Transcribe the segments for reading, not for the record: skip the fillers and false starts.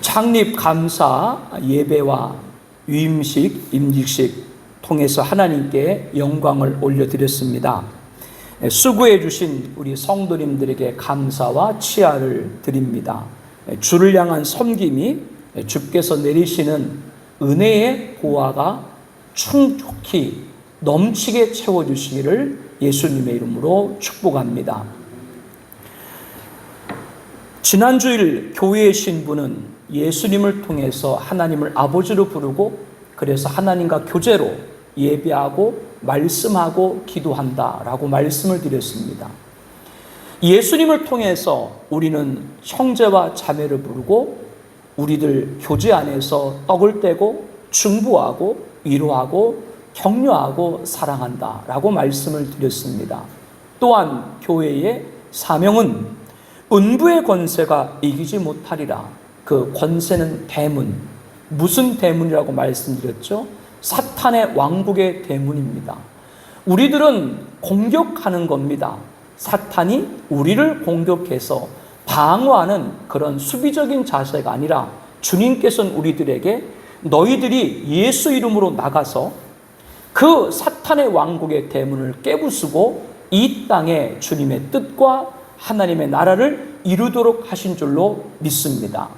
창립 감사 예배와 위임식, 임직식 통해서 하나님께 영광을 올려드렸습니다. 수고해 주신 우리 성도님들에게 감사와 치아를 드립니다. 주를 향한 섬김이 주께서 내리시는 은혜의 보화가 충족히 넘치게 채워주시기를 예수님의 이름으로 축복합니다. 지난주일 교회의 신부는 예수님을 통해서 하나님을 아버지로 부르고 그래서 하나님과 교제로 예배하고 말씀하고 기도한다라고 말씀을 드렸습니다. 예수님을 통해서 우리는 형제와 자매를 부르고 우리들 교제 안에서 떡을 떼고 중보하고 위로하고 격려하고 사랑한다라고 말씀을 드렸습니다. 또한 교회의 사명은 음부의 권세가 이기지 못하리라. 그 권세는 대문. 무슨 대문이라고 말씀드렸죠? 사탄의 왕국의 대문입니다. 우리들은 공격하는 겁니다. 사탄이 우리를 공격해서 방어하는 그런 수비적인 자세가 아니라 주님께서는 우리들에게 너희들이 예수 이름으로 나가서 그 사탄의 왕국의 대문을 깨부수고 이 땅에 주님의 뜻과 하나님의 나라를 이루도록 하신 줄로 믿습니다.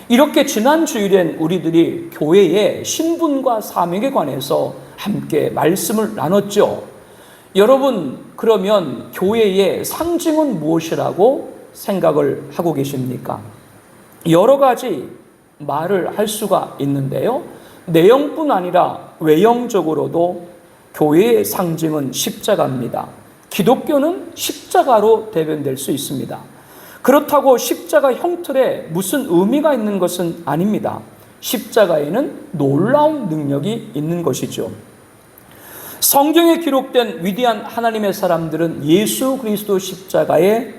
이렇게 지난 주일엔 우리들이 교회의 신분과 사명에 관해서 함께 말씀을 나눴죠. 여러분, 그러면 교회의 상징은 무엇이라고 생각을 하고 계십니까? 여러 가지 말을 할 수가 있는데요. 내용뿐 아니라 외형적으로도 교회의 상징은 십자가입니다. 기독교는 십자가로 대변될 수 있습니다. 그렇다고 십자가 형틀에 무슨 의미가 있는 것은 아닙니다. 십자가에는 놀라운 능력이 있는 것이죠. 성경에 기록된 위대한 하나님의 사람들은 예수 그리스도 십자가에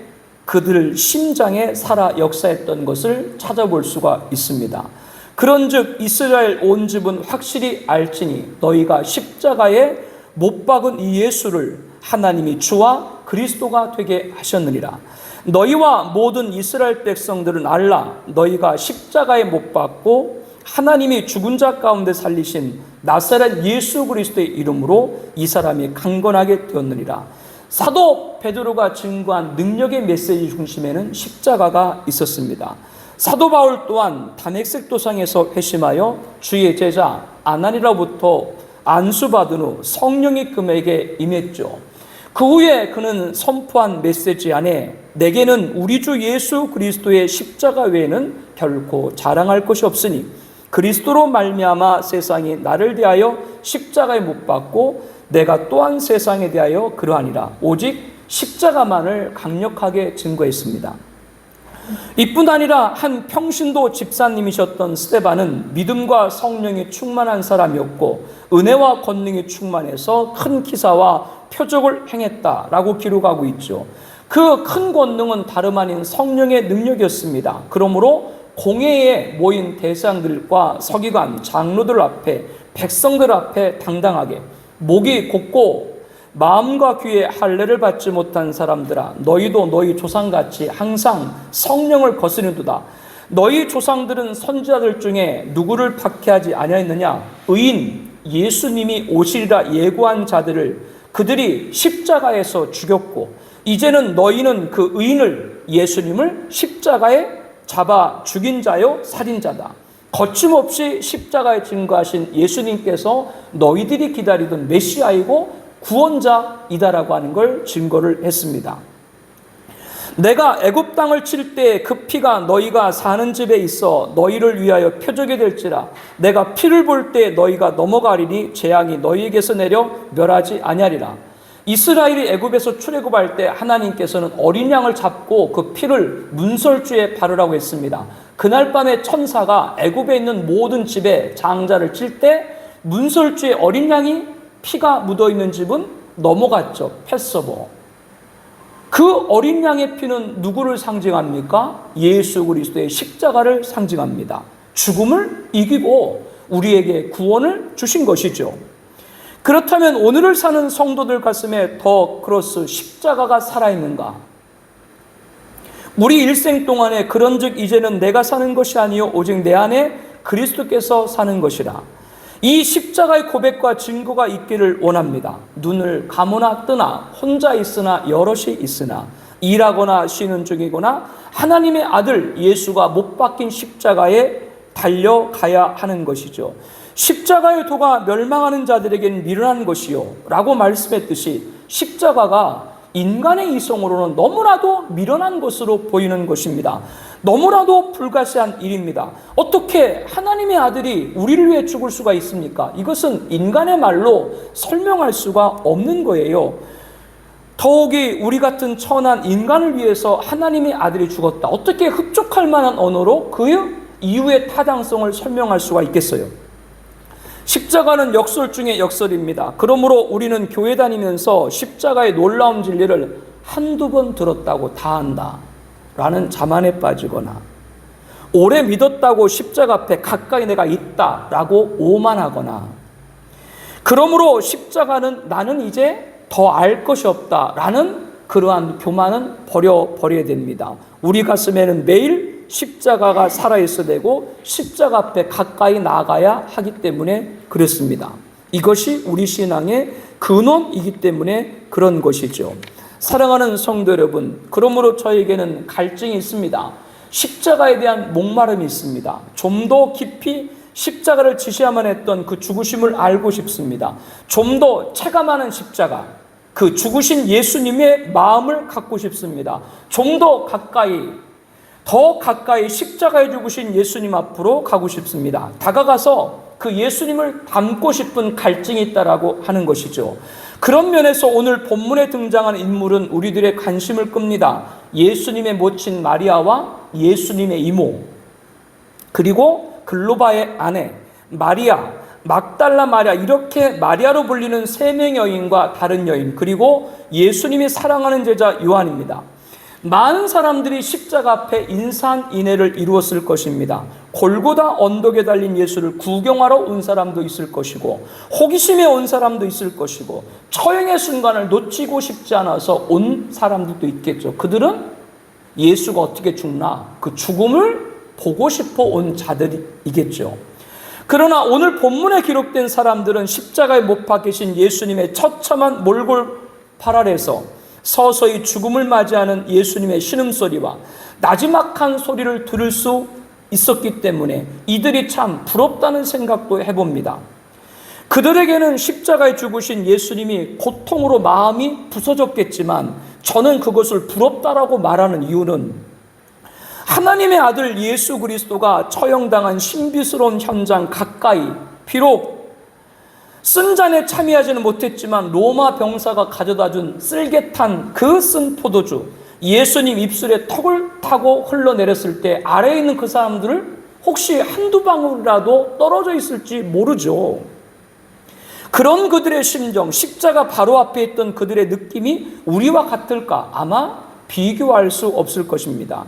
그들 심장에 살아 역사했던 것을 찾아볼 수가 있습니다. 그런즉 이스라엘 온 집은 확실히 알지니 너희가 십자가에 못 박은 이 예수를 하나님이 주와 그리스도가 되게 하셨느니라. 너희와 모든 이스라엘 백성들은 알라. 너희가 십자가에 못 박고 하나님이 죽은 자 가운데 살리신 나사렛 예수 그리스도의 이름으로 이 사람이 강건하게 되었느니라. 사도 베드로가 증거한 능력의 메시지 중심에는 십자가가 있었습니다. 사도 바울 또한 다메섹 도상에서 회심하여 주의 제자 아나니로부터 안수받은 후 성령이 그에게 임했죠. 그 후에 그는 선포한 메시지 안에 내게는 우리 주 예수 그리스도의 십자가 외에는 결코 자랑할 것이 없으니 그리스도로 말미암아 세상이 나를 대하여 십자가에 못 박고 내가 또한 세상에 대하여 그러하니라. 오직 십자가만을 강력하게 증거했습니다. 이뿐 아니라 한 평신도 집사님이셨던 스데반은 믿음과 성령이 충만한 사람이었고 은혜와 권능이 충만해서 큰 기사와 표적을 행했다라고 기록하고 있죠. 그 큰 권능은 다름 아닌 성령의 능력이었습니다. 그러므로 공회에 모인 대상들과 서기관, 장로들 앞에 백성들 앞에 당당하게 목이 곧고 마음과 귀에 할례를 받지 못한 사람들아 너희도 너희 조상같이 항상 성령을 거스르도다. 너희 조상들은 선지자들 중에 누구를 박해하지 아니하였느냐? 의인 예수님이 오시리라 예고한 자들을 그들이 십자가에서 죽였고 이제는 너희는 그 의인을 예수님을 십자가에 잡아 죽인 자요 살인자다. 거침없이 십자가에 증거하신 예수님께서 너희들이 기다리던 메시아이고 구원자이다라고 하는 걸 증거를 했습니다. 내가 애굽 땅을 칠 때 그 피가 너희가 사는 집에 있어 너희를 위하여 표적이 될지라. 내가 피를 볼 때 너희가 넘어가리니 재앙이 너희에게서 내려 멸하지 아니하리라. 이스라엘이 애굽에서 출애굽할 때 하나님께서는 어린 양을 잡고 그 피를 문설주에 바르라고 했습니다. 그날 밤에 천사가 애굽에 있는 모든 집에 장자를 칠 때 문설주에 어린 양이 피가 묻어있는 집은 넘어갔죠. 패서버. 그 어린 양의 피는 누구를 상징합니까? 예수 그리스도의 십자가를 상징합니다. 죽음을 이기고 우리에게 구원을 주신 것이죠. 그렇다면 오늘을 사는 성도들 가슴에 더 크로스 십자가가 살아있는가? 우리 일생 동안에 그런즉 이제는 내가 사는 것이 아니요 오직 내 안에 그리스도께서 사는 것이라. 이 십자가의 고백과 증거가 있기를 원합니다. 눈을 감으나 뜨나 혼자 있으나 여럿이 있으나 일하거나 쉬는 중이거나 하나님의 아들 예수가 못 박힌 십자가에 달려가야 하는 것이죠. 십자가의 도가 멸망하는 자들에게는 미련한 것이요 라고 말씀했듯이 십자가가 인간의 이성으로는 너무나도 미련한 것으로 보이는 것입니다. 너무나도 불가시한 일입니다. 어떻게 하나님의 아들이 우리를 위해 죽을 수가 있습니까? 이것은 인간의 말로 설명할 수가 없는 거예요. 더욱이 우리 같은 천한 인간을 위해서 하나님의 아들이 죽었다. 어떻게 흡족할 만한 언어로 그 이후의 타당성을 설명할 수가 있겠어요? 십자가는 역설 중의 역설입니다. 그러므로 우리는 교회 다니면서 십자가의 놀라운 진리를 한두 번 들었다고 다 안다 라는 자만에 빠지거나, 오래 믿었다고 십자가 앞에 가까이 내가 있다 라고 오만하거나, 그러므로 십자가는 나는 이제 더 알 것이 없다 라는 그러한 교만은 버려야 됩니다. 우리 가슴에는 매일 십자가가 살아있어야 되고 십자가 앞에 가까이 나가야 하기 때문에 그렇습니다. 이것이 우리 신앙의 근원이기 때문에 그런 것이죠. 사랑하는 성도 여러분, 그러므로 저에게는 갈증이 있습니다. 십자가에 대한 목마름이 있습니다. 좀 더 깊이 십자가를 지셔야만 했던 그 죽으심을 알고 싶습니다. 좀 더 체감하는 십자가, 그 죽으신 예수님의 마음을 갖고 싶습니다. 좀 더 가까이 십자가에 죽으신 예수님 앞으로 가고 싶습니다. 다가가서 그 예수님을 닮고 싶은 갈증이 있다라고 하는 것이죠. 그런 면에서 오늘 본문에 등장한 인물은 우리들의 관심을 끕니다. 예수님의 모친 마리아와 예수님의 이모, 그리고 글로바의 아내 마리아, 막달라 마리아, 이렇게 마리아로 불리는 세 명의 여인과 다른 여인, 그리고 예수님이 사랑하는 제자 요한입니다. 많은 사람들이 십자가 앞에 인산인해를 이루었을 것입니다. 골고다 언덕에 달린 예수를 구경하러 온 사람도 있을 것이고, 호기심에 온 사람도 있을 것이고, 처형의 순간을 놓치고 싶지 않아서 온 사람들도 있겠죠. 그들은 예수가 어떻게 죽나, 그 죽음을 보고 싶어 온 자들이겠죠. 그러나 오늘 본문에 기록된 사람들은 십자가에 못 박히신 예수님의 처참한 몰골 아래서 서서히 죽음을 맞이하는 예수님의 신음소리와 나지막한 소리를 들을 수 있었기 때문에 이들이 참 부럽다는 생각도 해봅니다. 그들에게는 십자가에 죽으신 예수님이 고통으로 마음이 부서졌겠지만, 저는 그것을 부럽다라고 말하는 이유는 하나님의 아들 예수 그리스도가 처형당한 신비스러운 현장 가까이, 비록 쓴잔에 참여하지는 못했지만 로마 병사가 가져다준 쓸개탄 그 쓴 포도주, 예수님 입술에 턱을 타고 흘러내렸을 때 아래에 있는 그 사람들을 혹시 한두 방울이라도 떨어져 있을지 모르죠. 그런 그들의 심정, 십자가 바로 앞에 있던 그들의 느낌이 우리와 같을까? 아마 비교할 수 없을 것입니다.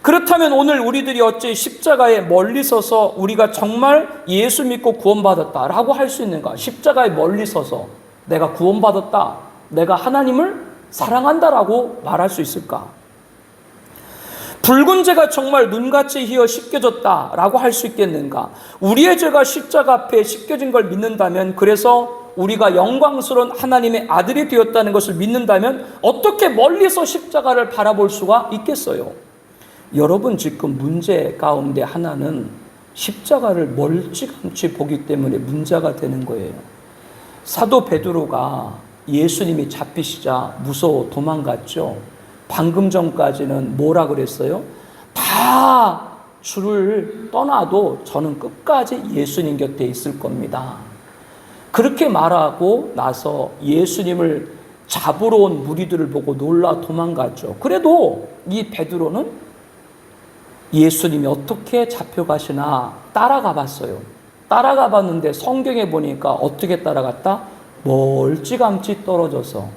그렇다면 오늘 우리들이 어찌 십자가에 멀리 서서 우리가 정말 예수 믿고 구원받았다라고 할 수 있는가? 십자가에 멀리 서서 내가 구원받았다, 내가 하나님을 사랑한다라고 말할 수 있을까? 붉은 죄가 정말 눈같이 희어 씻겨졌다라고 할 수 있겠는가? 우리의 죄가 십자가 앞에 씻겨진 걸 믿는다면, 그래서 우리가 영광스러운 하나님의 아들이 되었다는 것을 믿는다면 어떻게 멀리서 십자가를 바라볼 수가 있겠어요? 여러분, 지금 문제 가운데 하나는 십자가를 멀찌감치 보기 때문에 문제가 되는 거예요. 사도 베드로가 예수님이 잡히시자 무서워 도망갔죠. 방금 전까지는 뭐라 그랬어요? 다 주를 떠나도 저는 끝까지 예수님 곁에 있을 겁니다. 그렇게 말하고 나서 예수님을 잡으러 온 무리들을 보고 놀라 도망갔죠. 그래도 이 베드로는 예수님이 어떻게 잡혀가시나 따라가 봤어요. 따라가 봤는데 성경에 보니까 어떻게 따라갔다? 멀찌감치 떨어져서.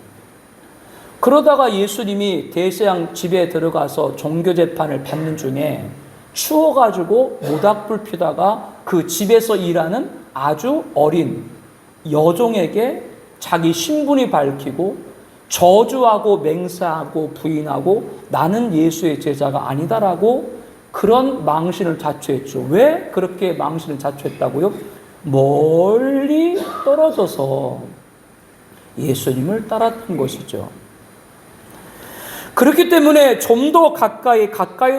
그러다가 예수님이 대제사장 집에 들어가서 종교재판을 받는 중에 추워가지고 모닥불 피다가 그 집에서 일하는 아주 어린 여종에게 자기 신분이 밝히고 저주하고 맹세하고 부인하고 나는 예수의 제자가 아니다라고 그런 망신을 자초했죠. 왜 그렇게 망신을 자초했다고요? 멀리 떨어져서 예수님을 따랐던 것이죠. 그렇기 때문에 좀 더 가까이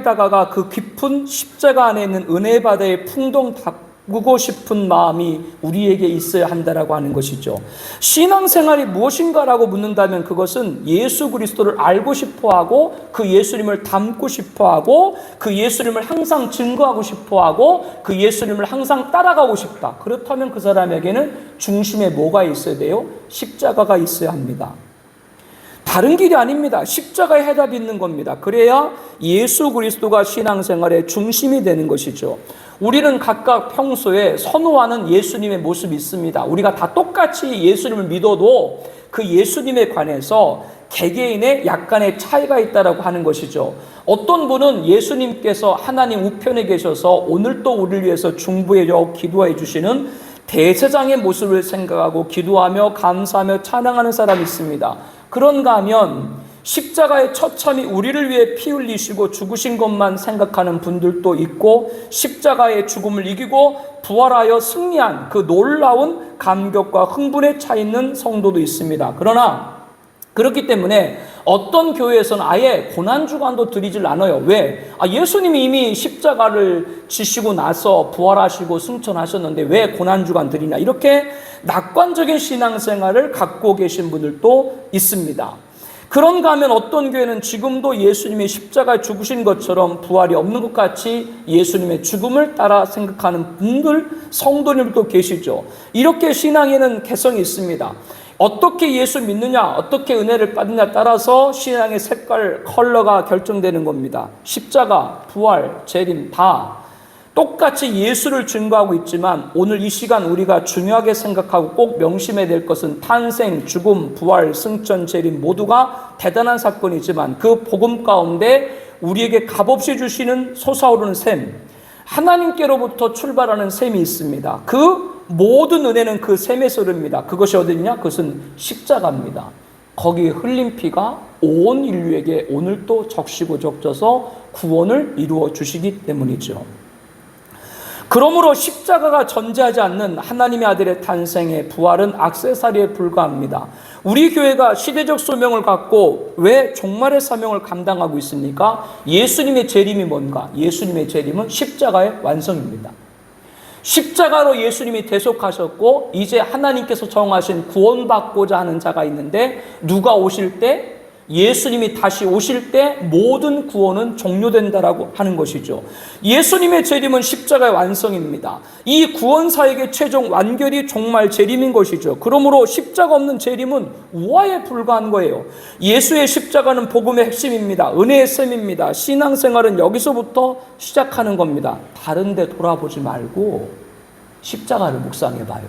다가가 그 깊은 십자가 안에 있는 은혜 바다의 풍덩 닦고 싶은 마음이 우리에게 있어야 한다라고 하는 것이죠. 신앙생활이 무엇인가라고 묻는다면 그것은 예수 그리스도를 알고 싶어하고 그 예수님을 닮고 싶어하고 그 예수님을 항상 증거하고 싶어하고 그 예수님을 항상 따라가고 싶다. 그렇다면 그 사람에게는 중심에 뭐가 있어야 돼요? 십자가가 있어야 합니다. 다른 길이 아닙니다. 십자가에 해답이 있는 겁니다. 그래야 예수 그리스도가 신앙생활의 중심이 되는 것이죠. 우리는 각각 평소에 선호하는 예수님의 모습이 있습니다. 우리가 다 똑같이 예수님을 믿어도 그 예수님에 관해서 개개인의 약간의 차이가 있다라고 하는 것이죠. 어떤 분은 예수님께서 하나님 우편에 계셔서 오늘도 우리를 위해서 중보해줘 기도해 주시는 대제사장의 모습을 생각하고 기도하며 감사하며 찬양하는 사람이 있습니다. 그런가 하면 십자가의 처참히 우리를 위해 피 흘리시고 죽으신 것만 생각하는 분들도 있고 십자가의 죽음을 이기고 부활하여 승리한 그 놀라운 감격과 흥분에 차 있는 성도도 있습니다. 그러나 그렇기 때문에 어떤 교회에서는 아예 고난주간도 드리질 않아요. 왜? 예수님이 이미 십자가를 지시고 나서 부활하시고 승천하셨는데 왜 고난주간 드리냐. 이렇게 낙관적인 신앙생활을 갖고 계신 분들도 있습니다. 그런가 하면 어떤 교회는 지금도 예수님이 십자가에 죽으신 것처럼 부활이 없는 것 같이 예수님의 죽음을 따라 생각하는 분들, 성도님들도 계시죠. 이렇게 신앙에는 개성이 있습니다. 어떻게 예수 믿느냐, 어떻게 은혜를 받느냐 따라서 신앙의 색깔, 컬러가 결정되는 겁니다. 십자가, 부활, 재림 다 똑같이 예수를 증거하고 있지만 오늘 이 시간 우리가 중요하게 생각하고 꼭 명심해야 될 것은 탄생, 죽음, 부활, 승천, 재림 모두가 대단한 사건이지만 그 복음 가운데 우리에게 값없이 주시는 솟아오르는 샘, 하나님께로부터 출발하는 샘이 있습니다. 그 모든 은혜는 그 샘에서 흐릅니다. 그것이 어디냐? 그것은 십자가입니다. 거기에 흘린 피가 온 인류에게 오늘도 적시고 적져서 구원을 이루어 주시기 때문이죠. 그러므로 십자가가 존재하지 않는 하나님의 아들의 탄생의 부활은 액세서리에 불과합니다. 우리 교회가 시대적 소명을 갖고 왜 종말의 사명을 감당하고 있습니까? 예수님의 재림이 뭔가? 예수님의 재림은 십자가의 완성입니다. 십자가로 예수님이 대속하셨고 이제 하나님께서 정하신 구원받고자 하는 자가 있는데 누가 오실 때? 예수님이 다시 오실 때 모든 구원은 종료된다라고 하는 것이죠. 예수님의 재림은 십자가의 완성입니다. 이 구원사역의 최종 완결이 종말 재림인 것이죠. 그러므로 십자가 없는 재림은 우화에 불과한 거예요. 예수의 십자가는 복음의 핵심입니다. 은혜의 셈입니다. 신앙생활은 여기서부터 시작하는 겁니다. 다른 데 돌아보지 말고 십자가를 묵상해봐요.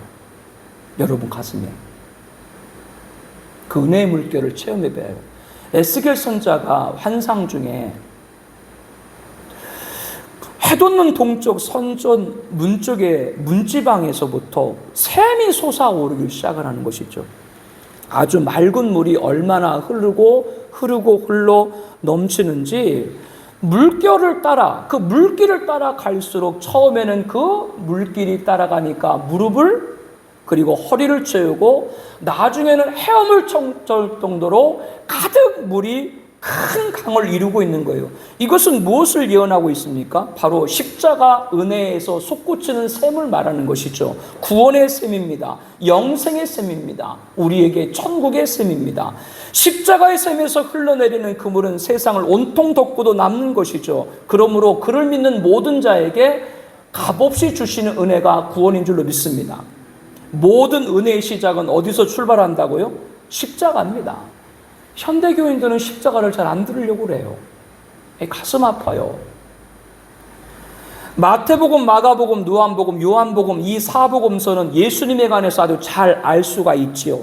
여러분 가슴에. 그 은혜의 물결을 체험해봐요. 에스겔 선자가 환상 중에 해돋는 동쪽 선전 문 쪽의 문지방에서부터 샘이 솟아오르기 시작을 하는 것이죠. 아주 맑은 물이 얼마나 흐르고 흘러 넘치는지 물결을 따라 그 물길을 따라 갈수록 처음에는 그 물길이 따라가니까 무릎을 그리고 허리를 채우고 나중에는 헤엄을 칠 정도로 가득 물이 큰 강을 이루고 있는 거예요. 이것은 무엇을 예언하고 있습니까? 바로 십자가 은혜에서 솟구치는 샘을 말하는 것이죠. 구원의 샘입니다. 영생의 샘입니다. 우리에게 천국의 샘입니다. 십자가의 샘에서 흘러내리는 그 물은 세상을 온통 덮고도 남는 것이죠. 그러므로 그를 믿는 모든 자에게 값없이 주시는 은혜가 구원인 줄로 믿습니다. 모든 은혜의 시작은 어디서 출발한다고요? 십자가입니다. 현대교인들은 십자가를 잘 안 들으려고 그래요. 가슴 아파요. 마태복음, 마가복음, 누한복음, 요한복음 이 사복음서는 예수님에 관해서 아주 잘 알 수가 있지요.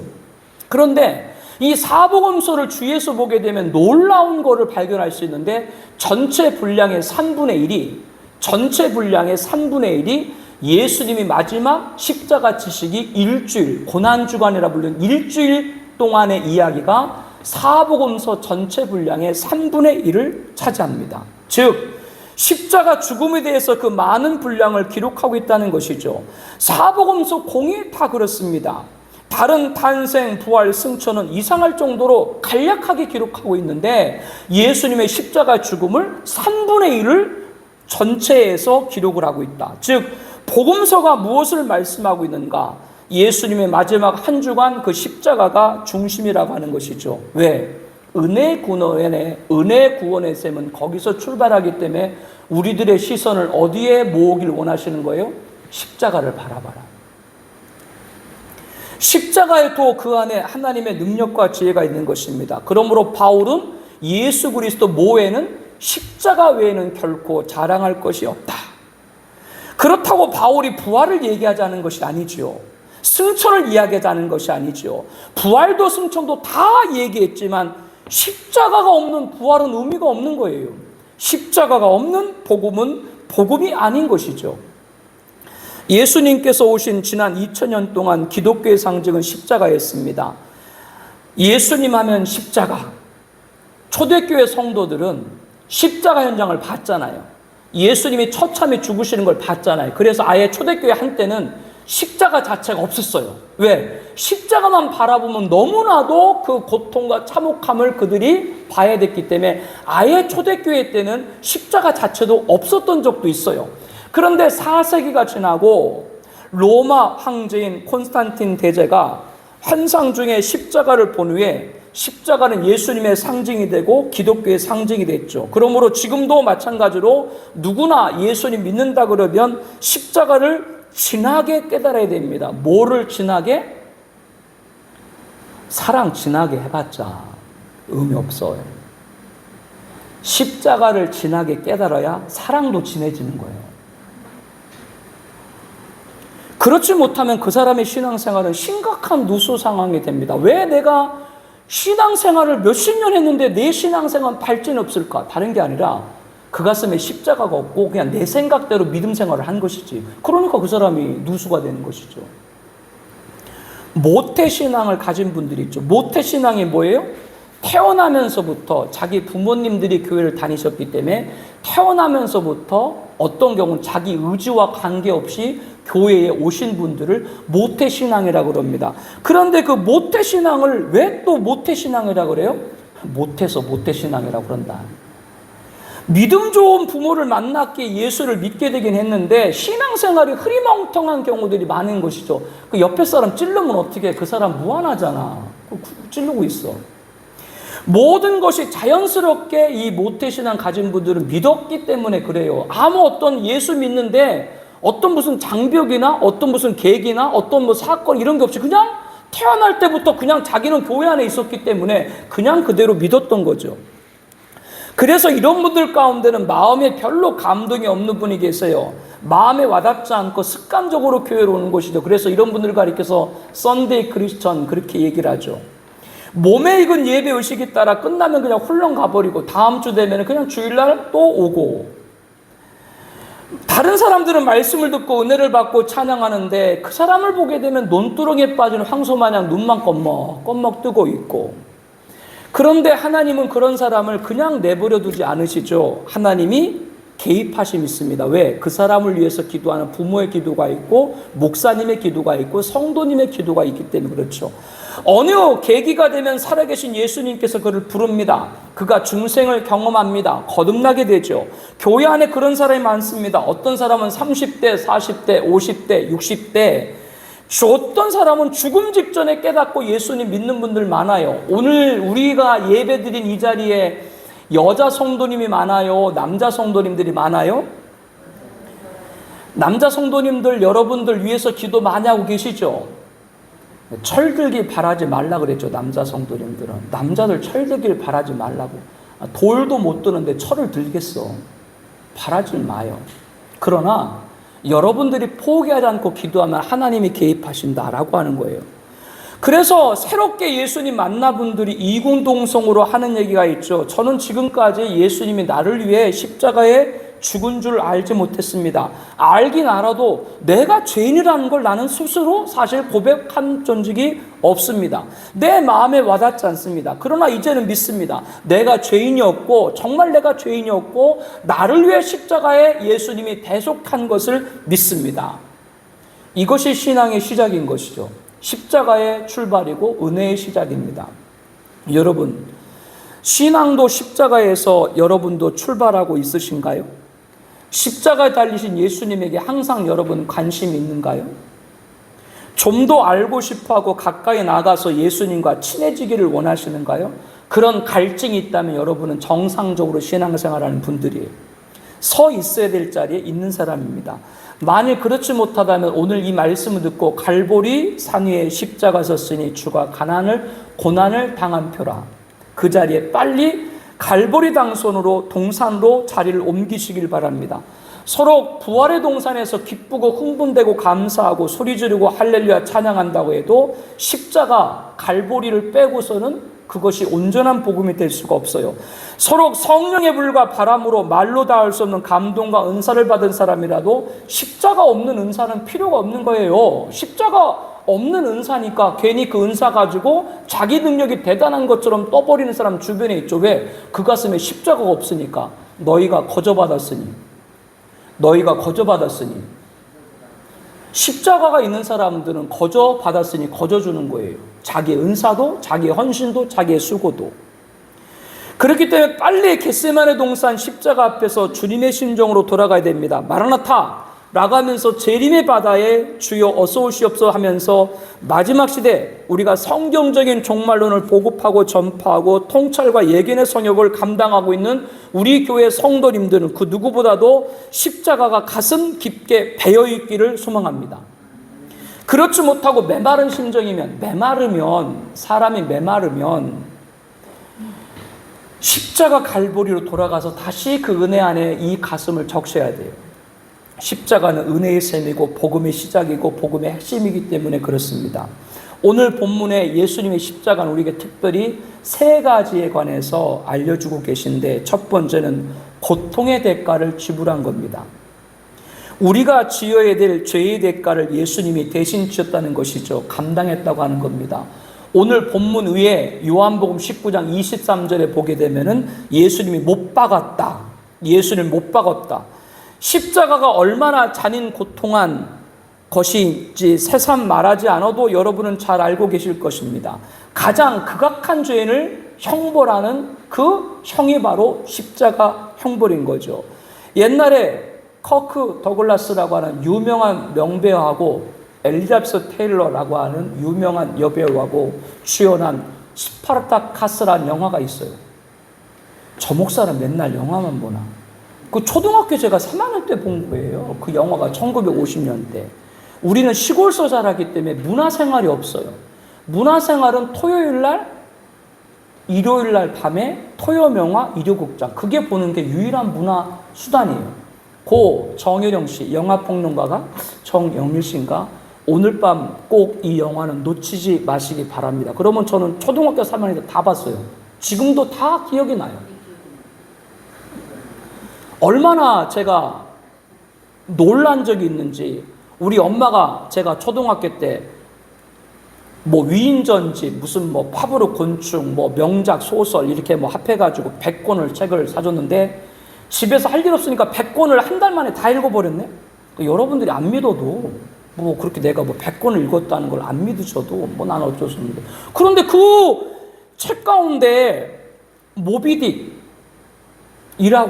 그런데 이 사복음서를 주위에서 보게 되면 놀라운 것을 발견할 수 있는데 전체 분량의 3분의 1이 예수님이 마지막 십자가 지시기 일주일, 고난주간이라 불리는 일주일 동안의 이야기가 사복음서 전체 분량의 3분의 1을 차지합니다. 즉 십자가 죽음에 대해서 그 많은 분량을 기록하고 있다는 것이죠. 사복음서 공이 다 그렇습니다. 다른 탄생, 부활, 승천은 이상할 정도로 간략하게 기록하고 있는데 예수님의 십자가 죽음을 3분의 1을 전체에서 기록을 하고 있다. 즉 복음서가 무엇을 말씀하고 있는가? 예수님의 마지막 한 주간 그 십자가가 중심이라고 하는 것이죠. 왜? 은혜 구원의 셈은 거기서 출발하기 때문에 우리들의 시선을 어디에 모으길 원하시는 거예요? 십자가를 바라봐라. 십자가에 또 그 안에 하나님의 능력과 지혜가 있는 것입니다. 그러므로 바울은 예수 그리스도 모에는 십자가 외에는 결코 자랑할 것이 없다. 그렇다고 바울이 부활을 얘기하자는 것이 아니지요. 승천을 이야기하자는 것이 아니지요. 부활도 승천도 다 얘기했지만 십자가가 없는 부활은 의미가 없는 거예요. 십자가가 없는 복음은 복음이 아닌 것이죠. 예수님께서 오신 지난 2000년 동안 기독교의 상징은 십자가였습니다. 예수님 하면 십자가. 초대교회 성도들은 십자가 현장을 봤잖아요. 예수님이 처참히 죽으시는 걸 봤잖아요. 그래서 아예 초대교회 한때는 십자가 자체가 없었어요. 왜? 십자가만 바라보면 너무나도 그 고통과 참혹함을 그들이 봐야 됐기 때문에 아예 초대교회 때는 십자가 자체도 없었던 적도 있어요. 그런데 4세기가 지나고 로마 황제인 콘스탄틴 대제가 환상 중에 십자가를 본 후에 십자가는 예수님의 상징이 되고 기독교의 상징이 됐죠. 그러므로 지금도 마찬가지로 누구나 예수님 믿는다 그러면 십자가를 진하게 깨달아야 됩니다. 뭐를 진하게? 사랑 진하게 해봤자 의미 없어요. 십자가를 진하게 깨달아야 사랑도 진해지는 거예요. 그렇지 못하면 그 사람의 신앙생활은 심각한 누수 상황이 됩니다. 왜 내가 신앙생활을 몇십 년 했는데 내 신앙생활은 발전이 없을까? 다른 게 아니라 그 가슴에 십자가가 없고 그냥 내 생각대로 믿음 생활을 한 것이지. 그러니까 그 사람이 누수가 되는 것이죠. 모태신앙을 가진 분들이 있죠. 모태신앙이 뭐예요? 태어나면서부터 자기 부모님들이 교회를 다니셨기 때문에 태어나면서부터 어떤 경우는 자기 의지와 관계없이 교회에 오신 분들을 모태신앙이라고 그럽니다. 그런데 그 모태신앙을 왜 또 모태신앙이라고 그래요? 못해서 모태신앙이라고 그런다. 믿음 좋은 부모를 만났기에 예수를 믿게 되긴 했는데 신앙생활이 흐리멍텅한 경우들이 많은 것이죠. 그 옆에 사람 찔르면 어떻게 해? 그 사람 무한하잖아. 찔르고 있어. 모든 것이 자연스럽게 이 모태신앙 가진 분들은 믿었기 때문에 그래요. 아무 어떤 예수 믿는데 어떤 무슨 장벽이나 어떤 무슨 계기나 어떤 뭐 사건 이런 게 없이 그냥 태어날 때부터 그냥 자기는 교회 안에 있었기 때문에 그냥 그대로 믿었던 거죠. 그래서 이런 분들 가운데는 마음에 별로 감동이 없는 분이 계세요. 마음에 와닿지 않고 습관적으로 교회로 오는 것이죠. 그래서 이런 분들 가리켜서 썬데이 크리스천 그렇게 얘기를 하죠. 몸에 익은 예배 의식에 따라 끝나면 그냥 훌렁 가버리고 다음 주 되면 그냥 주일날 또 오고, 다른 사람들은 말씀을 듣고 은혜를 받고 찬양하는데 그 사람을 보게 되면 논두렁에 빠진 황소마냥 눈만 껌먹 뜨고 있고, 그런데 하나님은 그런 사람을 그냥 내버려 두지 않으시죠. 하나님이 개입하심이 있습니다. 왜? 그 사람을 위해서 기도하는 부모의 기도가 있고 목사님의 기도가 있고 성도님의 기도가 있기 때문에 그렇죠. 어느 계기가 되면 살아계신 예수님께서 그를 부릅니다. 그가 중생을 경험합니다. 거듭나게 되죠. 교회 안에 그런 사람이 많습니다. 어떤 사람은 30대, 40대, 50대, 60대, 어떤 사람은 죽음 직전에 깨닫고 예수님 믿는 분들 많아요. 오늘 우리가 예배드린 이 자리에 여자 성도님이 많아요? 남자 성도님들이 많아요? 남자 성도님들 여러분들 위해서 기도 많이 하고 계시죠? 철들길 바라지 말라 그랬죠. 남자 성도님들은. 남자들 철들길 바라지 말라고. 돌도 못 드는데 철을 들겠어. 바라지 마요. 그러나 여러분들이 포기하지 않고 기도하면 하나님이 개입하신다라고 하는 거예요. 그래서 새롭게 예수님 만나 분들이 이군동성으로 하는 얘기가 있죠. 저는 지금까지 예수님이 나를 위해 십자가에 죽은 줄 알지 못했습니다. 알긴 알아도 내가 죄인이라는 걸 나는 스스로 사실 고백한 적이 없습니다. 내 마음에 와닿지 않습니다. 그러나 이제는 믿습니다. 내가 죄인이었고 정말 내가 죄인이었고 나를 위해 십자가에 예수님이 대속한 것을 믿습니다. 이것이 신앙의 시작인 것이죠. 십자가의 출발이고 은혜의 시작입니다. 여러분, 신앙도 십자가에서 여러분도 출발하고 있으신가요? 십자가에 달리신 예수님에게 항상 여러분 관심이 있는가요? 좀 더 알고 싶어하고 가까이 나가서 예수님과 친해지기를 원하시는가요? 그런 갈증이 있다면 여러분은 정상적으로 신앙생활하는 분들이에요. 서 있어야 될 자리에 있는 사람입니다. 만일 그렇지 못하다면 오늘 이 말씀을 듣고 갈보리 산 위에 십자가 섰으니 주가 고난을 당한 표라. 그 자리에 빨리 갈보리 당선으로 동산으로 자리를 옮기시길 바랍니다. 서로 부활의 동산에서 기쁘고 흥분되고 감사하고 소리 지르고 할렐루야 찬양한다고 해도 십자가 갈보리를 빼고서는 그것이 온전한 복음이 될 수가 없어요. 서로 성령의 불과 바람으로 말로 닿을 수 없는 감동과 은사를 받은 사람이라도 십자가 없는 은사는 필요가 없는 거예요. 십자가 없는 은사니까 괜히 그 은사 가지고 자기 능력이 대단한 것처럼 떠버리는 사람 주변에 있죠. 왜? 그 가슴에 십자가가 없으니까. 너희가 거저받았으니 십자가가 있는 사람들은 거저받았으니 거저주는 거예요. 자기 은사도 자기 헌신도 자기의 수고도. 그렇기 때문에 빨리 겟세마네 동산 십자가 앞에서 주님의 심정으로 돌아가야 됩니다. 마라나타 라가면서 재림의 바다에 주여 어서 오시옵소서 하면서 마지막 시대 우리가 성경적인 종말론을 보급하고 전파하고 통찰과 예견의 성역을 감당하고 있는 우리 교회 성도님들은 그 누구보다도 십자가가 가슴 깊게 배어있기를 소망합니다. 그렇지 못하고 메마른 심정이면 사람이 메마르면 십자가 갈보리로 돌아가서 다시 그 은혜 안에 이 가슴을 적셔야 돼요. 십자가는 은혜의 셈이고 복음의 시작이고 복음의 핵심이기 때문에 그렇습니다. 오늘 본문에 예수님의 십자가는 우리에게 특별히 세 가지에 관해서 알려주고 계신데 첫 번째는 고통의 대가를 지불한 겁니다. 우리가 지어야 될 죄의 대가를 예수님이 대신 지었다는 것이죠. 감당했다고 하는 겁니다. 오늘 본문 위에 요한복음 19장 23절에 보게 되면은 예수님이 못 박았다. 십자가가 얼마나 잔인 고통한 것인지 새삼 말하지 않아도 여러분은 잘 알고 계실 것입니다. 가장 극악한 죄인을 형벌하는 그 형이 바로 십자가 형벌인 거죠. 옛날에 커크 더글라스라고 하는 유명한 명배우하고 엘리자베스 테일러라고 하는 유명한 여배우하고 출연한 스파르타카스라는 영화가 있어요. 저 목사는 맨날 영화만 보나? 그 초등학교 제가 3학년 때 본 거예요. 그 영화가 1950년대. 우리는 시골서 자라기 때문에 문화생활이 없어요. 문화생활은 토요일날, 일요일날 밤에 토요명화, 일요극장. 그게 보는 게 유일한 문화 수단이에요. 고 정혜령 씨, 영화평론가가 정영일 씨인가? 오늘 밤 꼭 이 영화는 놓치지 마시기 바랍니다. 그러면 저는 초등학교 3학년 때 다 봤어요. 지금도 다 기억이 나요. 얼마나 제가 놀란 적이 있는지. 우리 엄마가 제가 초등학교 때 뭐 위인전지 무슨 뭐 파브르 곤충 뭐 명작 소설 이렇게 뭐 합해가지고 100권을 책을 사줬는데 집에서 할 일 없으니까 100권을 한 달 만에 다 읽어버렸네. 여러분들이 안 믿어도 뭐 그렇게 내가 뭐 100권을 읽었다는 걸 안 믿으셔도 뭐 나는 어쩔 수 없는데. 그런데 그 책 가운데 모비딕이라고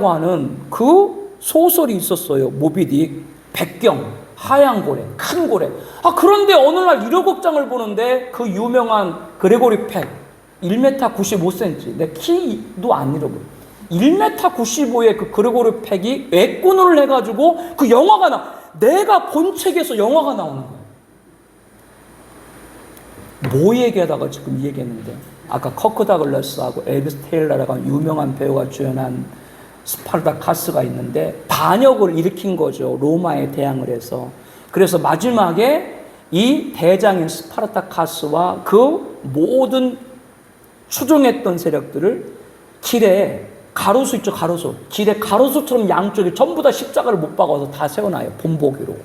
하는 그 소설이 있었어요. 모비딕, 백경, 하얀 고래, 큰 고래. 그런데 어느 날 1호극장을 보는데 그 유명한 그레고리 팩, 1m 95cm, 내 키도 안 잃어버려. 1m 95의 그 그레고리 팩이 애꾼을 해가지고 그 영화가 내가 본 책에서 영화가 나오는 거예요. 뭐 얘기하다가 지금 이 얘기했는데, 아까 커크 다글라스하고 엘비스 테일러라고 하는 유명한 배우가 주연한 스파르타카스가 있는데 반역을 일으킨 거죠. 로마에 대항을 해서. 그래서 마지막에 이 대장인 스파르타카스와 그 모든 추종했던 세력들을 길에 가로수 있죠, 가로수. 길에 가로수처럼 양쪽에 전부 다 십자가를 못 박아서 다 세워놔요, 본보기로.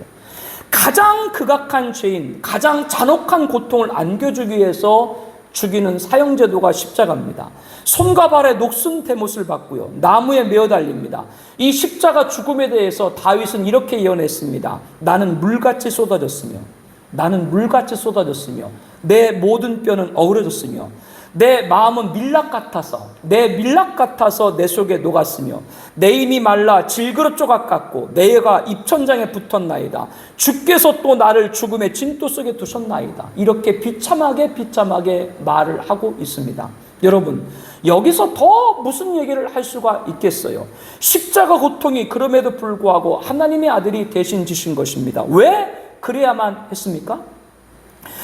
가장 극악한 죄인, 가장 잔혹한 고통을 안겨주기 위해서 죽이는 사형제도가 십자가입니다. 손과 발에 녹슨 대못을 받고요, 나무에 메어 달립니다. 이 십자가 죽음에 대해서 다윗은 이렇게 예언했습니다. 나는 물같이 쏟아졌으며 내 모든 뼈는 어우러졌으며 내 마음은 밀랍 같아서 내 속에 녹았으며 내 힘이 말라 질그릇 조각 같고 내 혀가 입천장에 붙었나이다. 주께서 또 나를 죽음의 진토 속에 두셨나이다. 이렇게 비참하게 말을 하고 있습니다. 여러분, 여기서 더 무슨 얘기를 할 수가 있겠어요? 십자가 고통이 그럼에도 불구하고 하나님의 아들이 대신 지신 것입니다. 왜 그래야만 했습니까?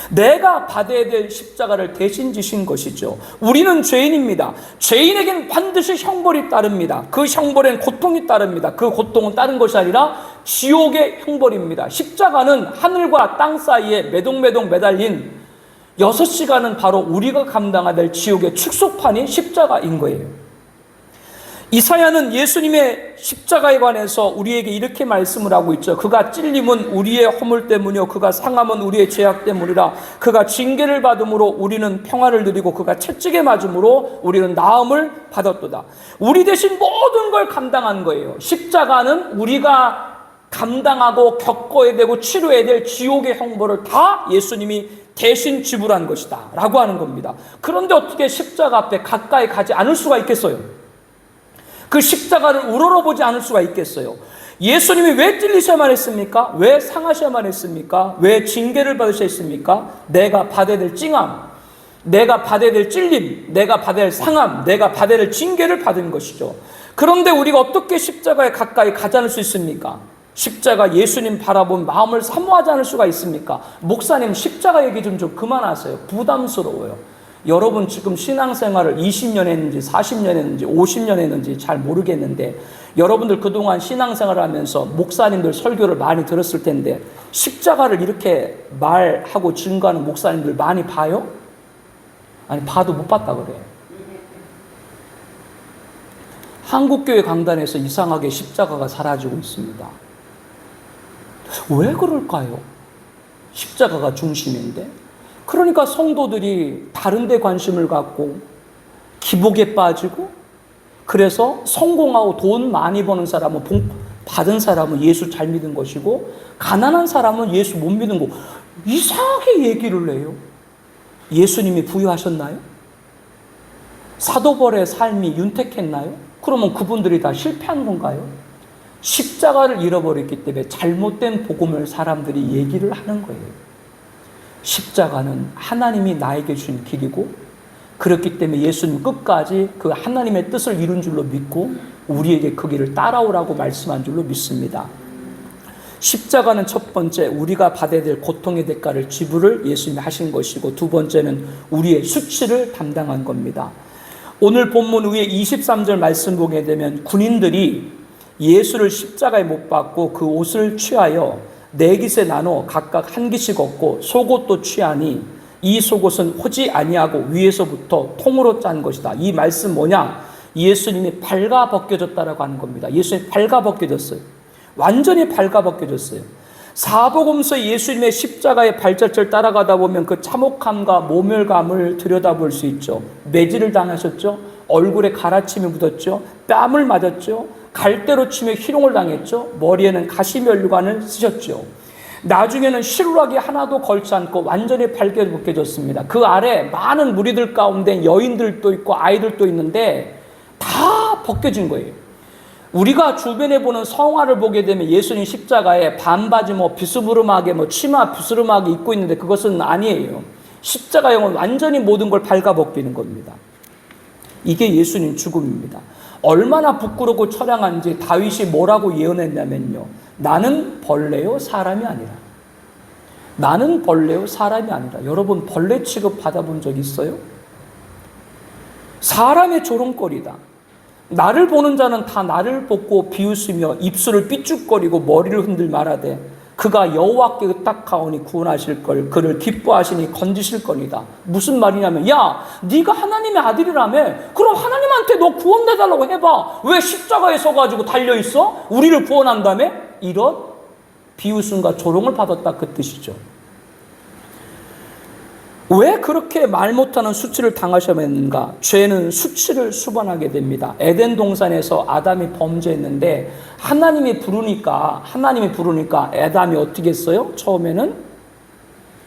내가 받아야 될 십자가를 대신 지신 것이죠. 우리는 죄인입니다. 죄인에게는 반드시 형벌이 따릅니다. 그 형벌엔 고통이 따릅니다. 그 고통은 다른 것이 아니라 지옥의 형벌입니다. 십자가는 하늘과 땅 사이에 매동매동 매달린 6시간은 바로 우리가 감당해야 될 지옥의 축소판이 십자가인 거예요. 이사야는 예수님의 십자가에 관해서 우리에게 이렇게 말씀을 하고 있죠. 그가 찔림은 우리의 허물 때문이요 그가 상함은 우리의 죄악 때문이라. 그가 징계를 받음으로 우리는 평화를 누리고 그가 채찍에 맞음으로 우리는 나음을 받았도다. 우리 대신 모든 걸 감당한 거예요. 십자가는 우리가 감당하고 겪어야 되고 치료해야 될 지옥의 형벌을 다 예수님이 대신 지불한 것이다 라고 하는 겁니다. 그런데 어떻게 십자가 앞에 가까이 가지 않을 수가 있겠어요? 그 십자가를 우러러보지 않을 수가 있겠어요? 예수님이 왜 찔리셔야만 했습니까? 왜 상하셔야만 했습니까? 왜 징계를 받으셔야 했습니까? 내가 받아야 될 찡함, 내가 받아야 될 찔림, 내가 받아야 될 상함, 내가 받아야 될 징계를 받은 것이죠. 그런데 우리가 어떻게 십자가에 가까이 가지 않을 수 있습니까? 십자가 예수님 바라본 마음을 사모하지 않을 수가 있습니까? 목사님, 십자가 얘기 좀 그만하세요. 부담스러워요. 여러분 지금 신앙생활을 20년 했는지 40년 했는지 50년 했는지 잘 모르겠는데 여러분들 그동안 신앙생활을 하면서 목사님들 설교를 많이 들었을 텐데 십자가를 이렇게 말하고 증거하는 목사님들 많이 봐요? 아니, 봐도 못 봤다 그래. 한국교회 강단에서 이상하게 십자가가 사라지고 있습니다. 왜 그럴까요? 십자가가 중심인데. 그러니까 성도들이 다른 데 관심을 갖고 기복에 빠지고, 그래서 성공하고 돈 많이 버는 사람은 받은 사람은 예수 잘 믿은 것이고 가난한 사람은 예수 못 믿은 거, 이상하게 얘기를 해요. 예수님이 부유하셨나요? 사도벌의 삶이 윤택했나요? 그러면 그분들이 다 실패한 건가요? 십자가를 잃어버렸기 때문에 잘못된 복음을 사람들이 얘기를 하는 거예요. 십자가는 하나님이 나에게 주신 길이고, 그렇기 때문에 예수님 끝까지 그 하나님의 뜻을 이룬 줄로 믿고 우리에게 그 길을 따라오라고 말씀한 줄로 믿습니다. 십자가는 첫 번째, 우리가 받아야 될 고통의 대가를 지불을 예수님이 하신 것이고, 두 번째는 우리의 수치를 담당한 겁니다. 오늘 본문 위에 23절 말씀 보게 되면 군인들이 예수를 십자가에 못 박고 그 옷을 취하여 네 깃에 나눠 각각 한 깃씩 얻고 속옷도 취하니 이 속옷은 호지 아니하고 위에서부터 통으로 짠 것이다. 이 말씀 뭐냐? 예수님이 발가벗겨졌다라고 하는 겁니다. 예수님이 발가벗겨졌어요. 완전히 발가벗겨졌어요. 사복음서 예수님의 십자가의 발자취를 따라가다 보면 그 참혹함과 모멸감을 들여다볼 수 있죠. 매질을 당하셨죠. 얼굴에 가라침이 묻었죠. 뺨을 맞았죠. 갈대로 치며 희롱을 당했죠. 머리에는 가시면류관을 쓰셨죠. 나중에는 실루라기 하나도 걸지 않고 완전히 발가벗겨졌습니다. 그 아래 많은 무리들 가운데 여인들도 있고 아이들도 있는데 다 벗겨진 거예요. 우리가 주변에 보는 성화를 보게 되면 예수님 십자가에 반바지 비스무름하게 치마 비스무름하게 입고 있는데 그것은 아니에요. 십자가형은 완전히 모든 걸 발가벗기는 겁니다. 이게 예수님 죽음입니다. 얼마나 부끄럽고 처량한지 다윗이 뭐라고 예언했냐면요. 나는 벌레요 사람이 아니라. 나는 벌레요 사람이 아니라. 여러분, 벌레 취급 받아본 적 있어요? 사람의 조롱거리다. 나를 보는 자는 다 나를 보고 비웃으며 입술을 삐죽거리고 머리를 흔들 말하되 그가 여호와께 의탁하오니 구원하실 걸 그를 기뻐하시니 건지실 거니다. 무슨 말이냐면, 야, 네가 하나님의 아들이라며, 그럼 하나님한테 너 구원해달라고 해봐. 왜 십자가에 서가지고 달려있어? 우리를 구원한다며? 이런 비웃음과 조롱을 받았다, 그 뜻이죠. 왜 그렇게 말 못하는 수치를 당하셨는가? 죄는 수치를 수반하게 됩니다. 에덴 동산에서 아담이 범죄했는데 하나님이 부르니까 아담이 어떻게 했어요? 처음에는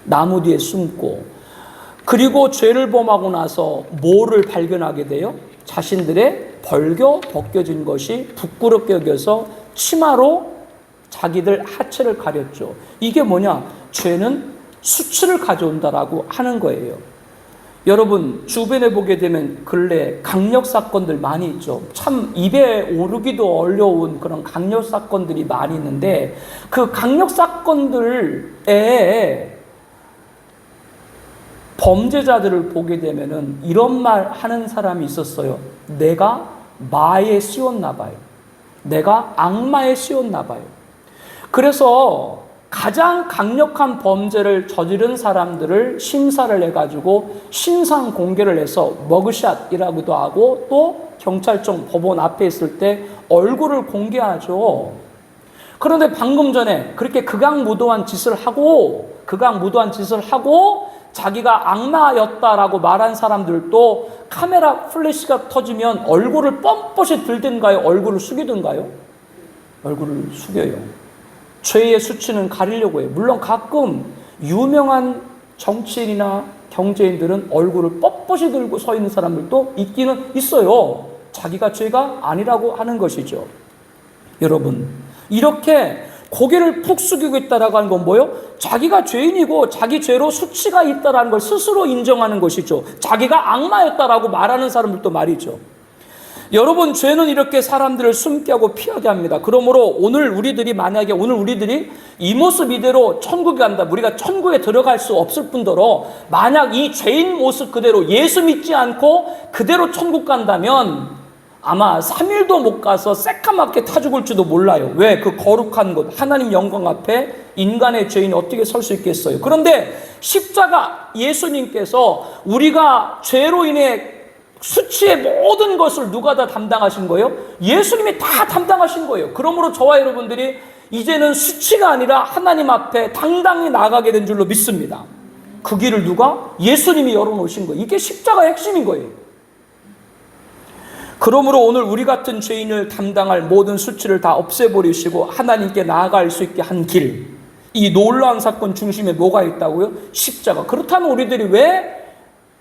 나무 뒤에 숨고, 그리고 죄를 범하고 나서 뭐를 발견하게 돼요? 자신들의 벗겨진 것이 부끄럽게 여겨서 치마로 자기들 하체를 가렸죠. 이게 뭐냐? 죄는 수치를 가져온다라고 하는 거예요. 여러분, 주변에 보게 되면 근래 강력 사건들 많이 있죠. 참 입에 오르기도 어려운 그런 강력 사건들이 많이 있는데, 그 강력 사건들에 범죄자들을 보게 되면은 이런 말 하는 사람이 있었어요. 내가 마에 씌웠나 봐요. 내가 악마에 씌웠나 봐요. 그래서 가장 강력한 범죄를 저지른 사람들을 심사를 해가지고 신상 공개를 해서 머그샷이라고도 하고, 또 경찰청 법원 앞에 있을 때 얼굴을 공개하죠. 그런데 방금 전에 그렇게 극악무도한 짓을 하고 자기가 악마였다라고 말한 사람들도 카메라 플래시가 터지면 얼굴을 뻔뻔히 들든가요? 얼굴을 숙이든가요? 얼굴을 숙여요. 죄의 수치는 가리려고 해요. 물론 가끔 유명한 정치인이나 경제인들은 얼굴을 뻣뻣이 들고 서 있는 사람들도 있기는 있어요. 자기가 죄가 아니라고 하는 것이죠. 여러분, 이렇게 고개를 푹 숙이고 있다라고 하는 건 뭐예요? 자기가 죄인이고 자기 죄로 수치가 있다라는 걸 스스로 인정하는 것이죠. 자기가 악마였다라고 말하는 사람들도 말이죠. 여러분, 죄는 이렇게 사람들을 숨게 하고 피하게 합니다. 그러므로 오늘 우리들이 이 모습 이대로 천국에 간다, 우리가 천국에 들어갈 수 없을 뿐더러 만약 이 죄인 모습 그대로 예수 믿지 않고 그대로 천국 간다면 아마 3일도 못 가서 새까맣게 타 죽을지도 몰라요. 왜? 그 거룩한 곳, 하나님 영광 앞에 인간의 죄인이 어떻게 설 수 있겠어요? 그런데 십자가 예수님께서 우리가 죄로 인해 수치의 모든 것을 누가 다 담당하신 거예요? 예수님이 다 담당하신 거예요. 그러므로 저와 여러분들이 이제는 수치가 아니라 하나님 앞에 당당히 나가게 된 줄로 믿습니다. 그 길을 누가? 예수님이 열어놓으신 거예요. 이게 십자가의 핵심인 거예요. 그러므로 오늘 우리 같은 죄인을 담당할 모든 수치를 다 없애버리시고 하나님께 나아갈 수 있게 한 길, 이 놀라운 사건 중심에 뭐가 있다고요? 십자가. 그렇다면 우리들이 왜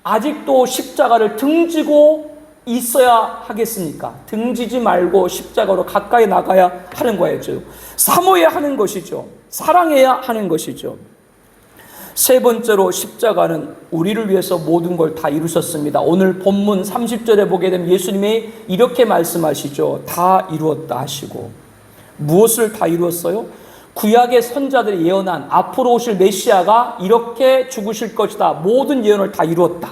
아직도 십자가를 등지고 있어야 하겠습니까? 등지지 말고 십자가로 가까이 나가야 하는 거였죠. 사모해야 하는 것이죠. 사랑해야 하는 것이죠. 세 번째로, 십자가는 우리를 위해서 모든 걸 다 이루셨습니다. 오늘 본문 30절에 보게 되면 예수님이 이렇게 말씀하시죠. 다 이루었다 하시고. 무엇을 다 이루었어요? 구약의 선자들이 예언한 앞으로 오실 메시아가 이렇게 죽으실 것이다, 모든 예언을 다 이루었다.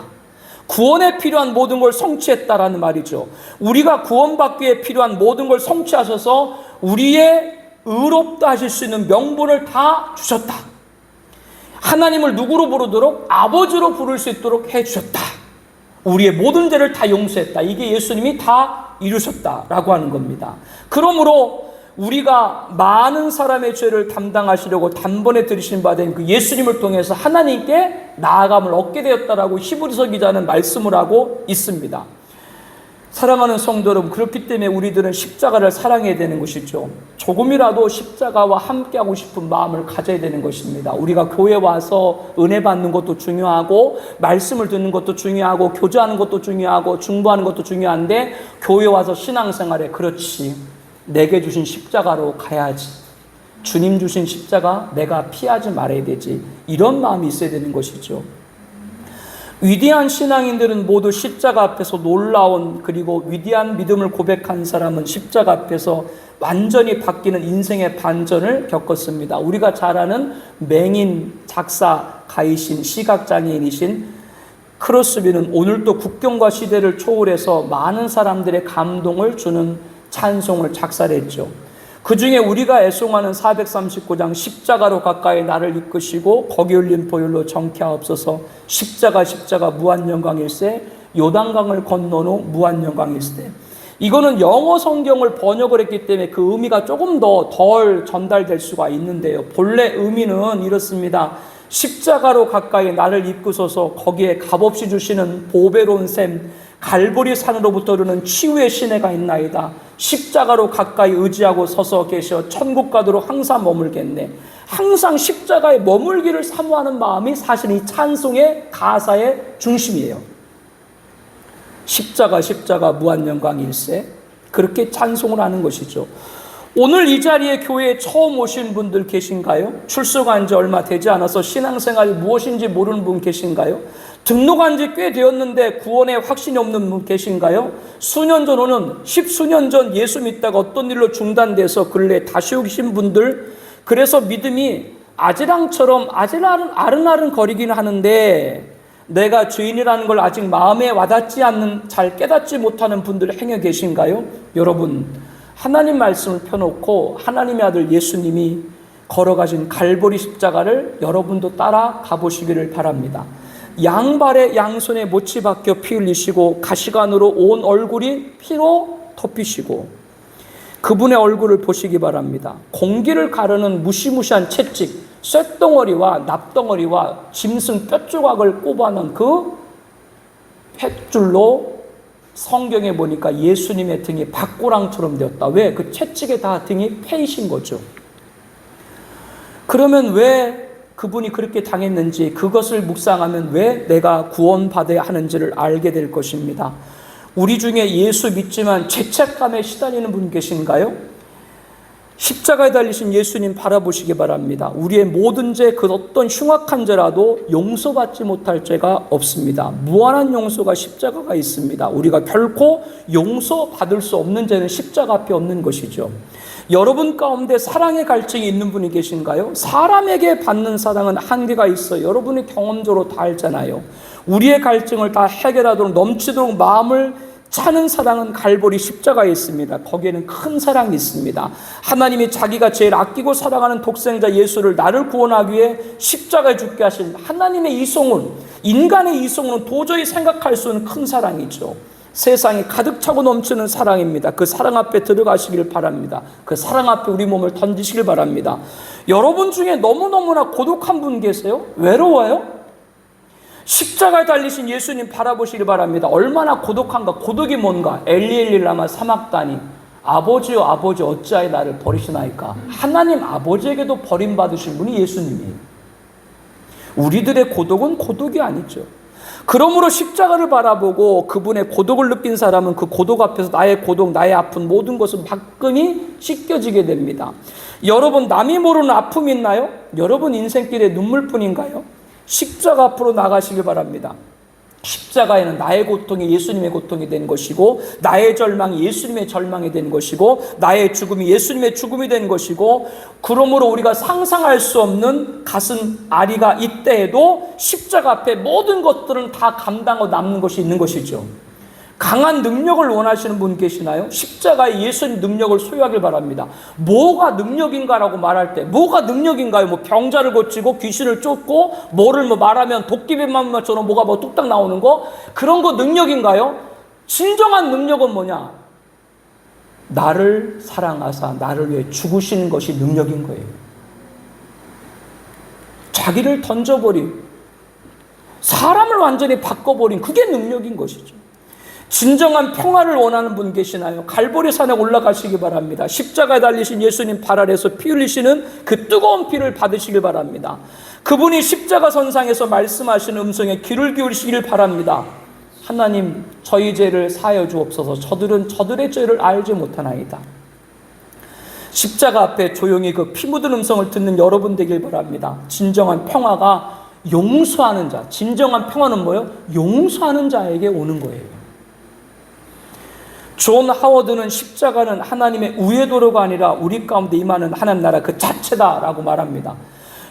구원에 필요한 모든 걸 성취했다라는 말이죠. 우리가 구원받기 위해 필요한 모든 걸 성취하셔서 우리의 의롭다 하실 수 있는 명분을 다 주셨다. 하나님을 누구로 부르도록? 아버지로 부를 수 있도록 해주셨다. 우리의 모든 죄를 다 용서했다. 이게 예수님이 다 이루셨다라고 하는 겁니다. 그러므로 우리가 많은 사람의 죄를 담당하시려고 단번에 들으신 바 된 그 예수님을 통해서 하나님께 나아감을 얻게 되었다라고 히브리서 기자는 말씀을 하고 있습니다. 사랑하는 성도 여러분, 그렇기 때문에 우리들은 십자가를 사랑해야 되는 것이죠. 조금이라도 십자가와 함께하고 싶은 마음을 가져야 되는 것입니다. 우리가 교회 와서 은혜 받는 것도 중요하고, 말씀을 듣는 것도 중요하고, 교제하는 것도 중요하고, 중보하는 것도 중요한데, 교회 와서 신앙생활에 그렇지, 내게 주신 십자가로 가야지, 주님 주신 십자가 내가 피하지 말아야 되지, 이런 마음이 있어야 되는 것이죠. 위대한 신앙인들은 모두 십자가 앞에서 놀라운, 그리고 위대한 믿음을 고백한 사람은 십자가 앞에서 완전히 바뀌는 인생의 반전을 겪었습니다. 우리가 잘 아는 맹인 작사가이신 시각장애인이신 크로스비는 오늘도 국경과 시대를 초월해서 많은 사람들의 감동을 주는 찬송을 작사를 했죠. 그 중에 우리가 애송하는 439장 십자가로 가까이 나를 이끄시고 거기 흘린 보혈로 정케하옵소서. 십자가 무한영광일세. 요단강을 건넌 후 무한영광일세. 이거는 영어 성경을 번역을 했기 때문에 그 의미가 조금 더 덜 전달될 수가 있는데요. 본래 의미는 이렇습니다. 십자가로 가까이 나를 이끄소서. 거기에 값없이 주시는 보배로운 샘 갈보리 산으로부터 흐르는 치유의 시내가 있나이다. 십자가로 가까이 의지하고 서서 계셔 천국 가도록 항상 머물겠네. 항상 십자가에 머물기를 사모하는 마음이 사실 이 찬송의 가사의 중심이에요. 십자가 무한영광일세. 그렇게 찬송을 하는 것이죠. 오늘 이 자리에 교회에 처음 오신 분들 계신가요? 출석한 지 얼마 되지 않아서 신앙생활이 무엇인지 모르는 분 계신가요? 등록한 지 꽤 되었는데 구원에 확신이 없는 분 계신가요? 수년 전에는 십수년 전 예수 믿다가 어떤 일로 중단돼서 근래 다시 오신 분들, 그래서 믿음이 아지랑처럼 아른아른 거리기는 하는데 내가 죄인이라는 걸 아직 마음에 와닿지 않는, 잘 깨닫지 못하는 분들 행여 계신가요? 여러분, 하나님 말씀을 펴놓고 하나님의 아들 예수님이 걸어가신 갈보리 십자가를 여러분도 따라 가보시기를 바랍니다. 양발에 양손에 못이 박혀 피 흘리시고 가시관으로 온 얼굴이 피로 덮이시고 그분의 얼굴을 보시기 바랍니다. 공기를 가르는 무시무시한 채찍, 쇳덩어리와 납덩어리와 짐승 뼈조각을 꼽아놓은 그 횃줄로 성경에 보니까 예수님의 등이 박고랑처럼 되었다. 왜? 그 채찍에 다 등이 패이신 거죠. 그러면 왜 그분이 그렇게 당했는지, 그것을 묵상하면 왜 내가 구원받아야 하는지를 알게 될 것입니다. 우리 중에 예수 믿지만 죄책감에 시달리는 분 계신가요? 십자가에 달리신 예수님 바라보시기 바랍니다. 우리의 모든 죄, 그 어떤 흉악한 죄라도 용서받지 못할 죄가 없습니다. 무한한 용서가 십자가가 있습니다. 우리가 결코 용서받을 수 없는 죄는 십자가 앞에 없는 것이죠. 여러분 가운데 사랑의 갈증이 있는 분이 계신가요? 사람에게 받는 사랑은 한계가 있어요. 여러분이 경험적으로 다 알잖아요. 우리의 갈증을 다 해결하도록 넘치도록 마음을 차는 사랑은 갈보리 십자가에 있습니다. 거기에는 큰 사랑이 있습니다. 하나님이 자기가 제일 아끼고 사랑하는 독생자 예수를 나를 구원하기 위해 십자가에 죽게 하신 하나님의 이송은, 인간의 이송은 도저히 생각할 수 없는 큰 사랑이죠. 세상이 가득 차고 넘치는 사랑입니다. 그 사랑 앞에 들어가시길 바랍니다. 그 사랑 앞에 우리 몸을 던지시길 바랍니다. 여러분 중에 너무너무나 고독한 분 계세요? 외로워요? 십자가에 달리신 예수님 바라보시길 바랍니다. 얼마나 고독한가. 고독이 뭔가. 엘리 라마 사막다니, 아버지여 아버지 어찌하여 나를 버리시나이까. 하나님 아버지에게도 버림받으신 분이 예수님이에요. 우리들의 고독은 고독이 아니죠. 그러므로 십자가를 바라보고 그분의 고독을 느낀 사람은 그 고독 앞에서 나의 고독, 나의 아픈 모든 것은 화끈히 씻겨지게 됩니다. 여러분, 남이 모르는 아픔이 있나요? 여러분 인생길의 눈물뿐인가요? 십자가 앞으로 나가시길 바랍니다. 십자가에는 나의 고통이 예수님의 고통이 된 것이고, 나의 절망이 예수님의 절망이 된 것이고, 나의 죽음이 예수님의 죽음이 된 것이고, 그러므로 우리가 상상할 수 없는 가슴 아리가 이때에도 십자가 앞에 모든 것들은 다 감당하고 남는 것이 있는 것이죠. 강한 능력을 원하시는 분 계시나요? 십자가의 예수님 능력을 소유하길 바랍니다. 뭐가 능력인가라고 말할 때 뭐가 능력인가요? 뭐 병자를 고치고 귀신을 쫓고 뭐를 말하면 도끼비만처럼 뭐가 뚝딱 나오는 거, 그런 거 능력인가요? 진정한 능력은 뭐냐? 나를 사랑하사 나를 위해 죽으시는 것이 능력인 거예요. 자기를 던져버린, 사람을 완전히 바꿔버린, 그게 능력인 것이죠. 진정한 평화를 원하는 분 계시나요? 갈보리 산에 올라가시기 바랍니다. 십자가에 달리신 예수님 발 아래에서 피 흘리시는 그 뜨거운 피를 받으시길 바랍니다. 그분이 십자가 선상에서 말씀하시는 음성에 귀를 기울이시길 바랍니다. 하나님, 저희 죄를 사하여 주옵소서. 저들은 저들의 죄를 알지 못하나이다. 십자가 앞에 조용히 그 피 묻은 음성을 듣는 여러분 되길 바랍니다. 진정한 평화가 용서하는 자, 진정한 평화는 뭐예요? 용서하는 자에게 오는 거예요. 존 하워드는 십자가는 하나님의 우회도로가 아니라 우리 가운데 임하는 하나님 나라 그 자체다라고 말합니다.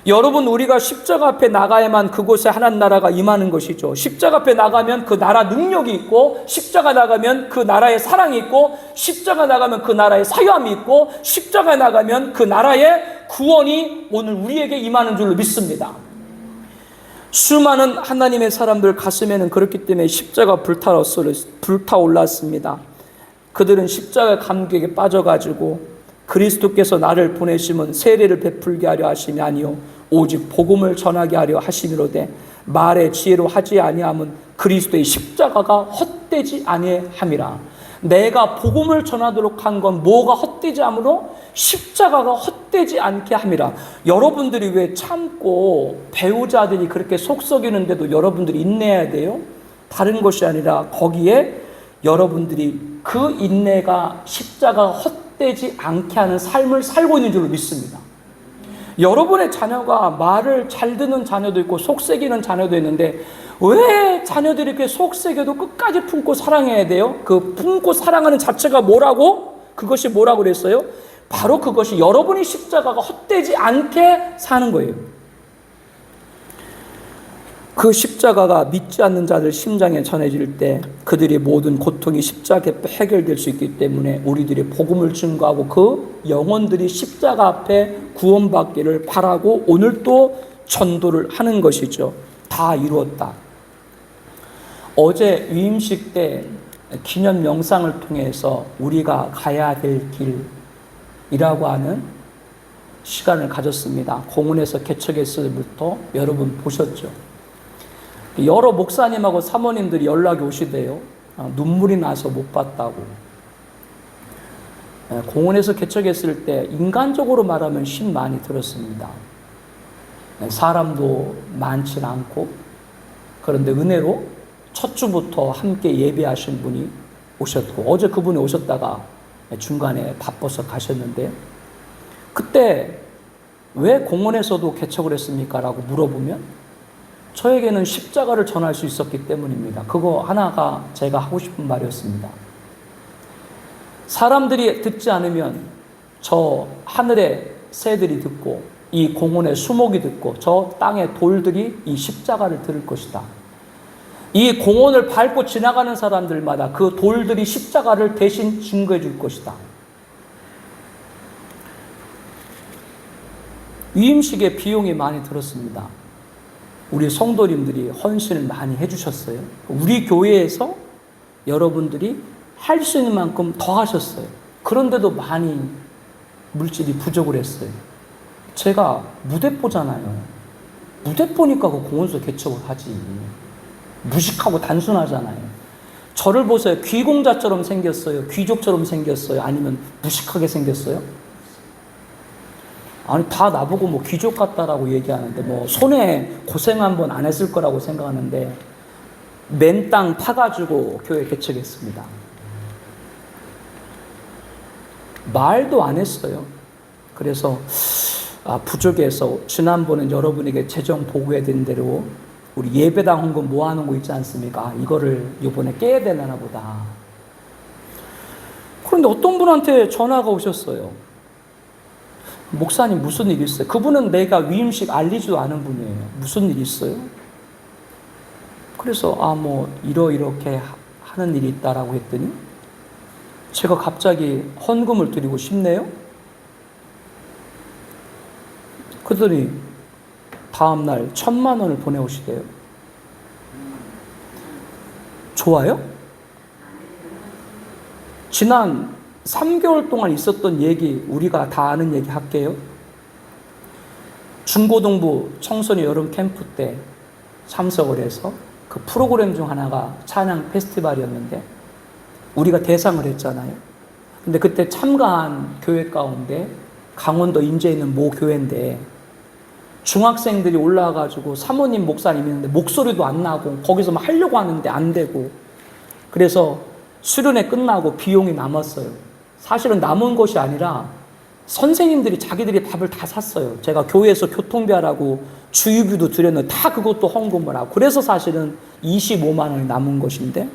여러분, 우리가 십자가 앞에 나가야만 그곳에 하나님 나라가 임하는 것이죠. 십자가 앞에 나가면 그 나라 능력이 있고, 십자가 나가면 그 나라의 사랑이 있고, 십자가 나가면 그 나라의 사유함이 있고, 십자가 나가면 그 나라의 구원이 오늘 우리에게 임하는 줄로 믿습니다. 수많은 하나님의 사람들 가슴에는 그렇기 때문에 십자가 불타올랐습니다. 그들은 십자가 감격에 빠져가지고 그리스도께서 나를 보내심은 세례를 베풀게 하려 하심이 아니요 오직 복음을 전하게 하려 하심이로되 말의 지혜로 하지 아니함은 그리스도의 십자가가 헛되지 아니함이라. 내가 복음을 전하도록 한 건 뭐가 헛되지 함으로 십자가가 헛되지 않게 함이라. 여러분들이 왜 참고 배우자들이 그렇게 속썩이는데도 여러분들이 인내해야 돼요? 다른 것이 아니라 거기에 여러분들이 그 인내가 십자가가 헛되지 않게 하는 삶을 살고 있는 줄로 믿습니다. 여러분의 자녀가 말을 잘 듣는 자녀도 있고 속삭이는 자녀도 있는데 왜 자녀들이 이렇게 속삭여도 끝까지 품고 사랑해야 돼요? 그 품고 사랑하는 자체가 뭐라고? 그것이 뭐라고 그랬어요? 바로 그것이 여러분의 십자가가 헛되지 않게 사는 거예요. 그 십자가가 믿지 않는 자들 심장에 전해질 때 그들의 모든 고통이 십자가에 해결될 수 있기 때문에 우리들이 복음을 증거하고 그 영혼들이 십자가 앞에 구원받기를 바라고 오늘 또 전도를 하는 것이죠. 다 이루었다. 어제 위임식 때 기념 영상을 통해서 우리가 가야 될 길이라고 하는 시간을 가졌습니다. 공원에서 개척했을 때부터 여러분 보셨죠? 여러 목사님하고 사모님들이 연락이 오시대요. 눈물이 나서 못 봤다고. 공원에서 개척했을 때 인간적으로 말하면 심 많이 들었습니다. 사람도 많진 않고, 그런데 은혜로 첫 주부터 함께 예배하신 분이 오셨고, 어제 그분이 오셨다가 중간에 바빠서 가셨는데, 그때 왜 공원에서도 개척을 했습니까? 라고 물어보면 저에게는 십자가를 전할 수 있었기 때문입니다. 그거 하나가 제가 하고 싶은 말이었습니다. 사람들이 듣지 않으면 저 하늘의 새들이 듣고 이 공원의 수목이 듣고 저 땅의 돌들이 이 십자가를 들을 것이다. 이 공원을 밟고 지나가는 사람들마다 그 돌들이 십자가를 대신 증거해 줄 것이다. 위임식에 비용이 많이 들었습니다. 우리 성도님들이 헌신을 많이 해주셨어요. 우리 교회에서 여러분들이 할 수 있는 만큼 더 하셨어요. 그런데도 많이 물질이 부족을 했어요. 제가 무대뽀잖아요. 무대뽀니까 그 공원에서 개척을 하지. 무식하고 단순하잖아요. 저를 보세요. 귀공자처럼 생겼어요? 귀족처럼 생겼어요? 아니면 무식하게 생겼어요? 아니, 다 나보고 뭐 귀족 같다라고 얘기하는데, 뭐 손에 고생 한 번 안 했을 거라고 생각하는데, 맨 땅 파가지고 교회 개척했습니다. 말도 안 했어요. 그래서 부족해서 지난번엔 여러분에게 재정 보고해야 되는 대로 우리 예배당 헌금 모아놓은 거 있지 않습니까? 이거를 이번에 깨야 되나 보다. 그런데 어떤 분한테 전화가 오셨어요. 목사님 무슨 일 있어요? 그분은 내가 위임식 알리지도 않은 분이에요. 무슨 일 있어요? 그래서 뭐 이렇게 하는 일이 있다라고 했더니 제가 갑자기 헌금을 드리고 싶네요. 그러더니 다음날 1,000만 원을 보내오시대요. 좋아요? 지난 3개월 동안 있었던 얘기 우리가 다 아는 얘기 할게요. 중고등부 청소년 여름 캠프 때 참석을 해서 그 프로그램 중 하나가 찬양 페스티벌이었는데 우리가 대상을 했잖아요. 근데 그때 참가한 교회 가운데 강원도 인제에 있는 모 교회인데 중학생들이 올라와가지고 사모님 목사님 있는데 목소리도 안 나고 거기서 막 하려고 하는데 안 되고 그래서 수련회 끝나고 비용이 남았어요. 사실은 남은 것이 아니라 선생님들이 자기들이 밥을 다 샀어요. 제가 교회에서 교통비 하라고 주유비도 드렸는데 다 그것도 헌금을 하고 그래서 사실은 25만 원이 남은 것인데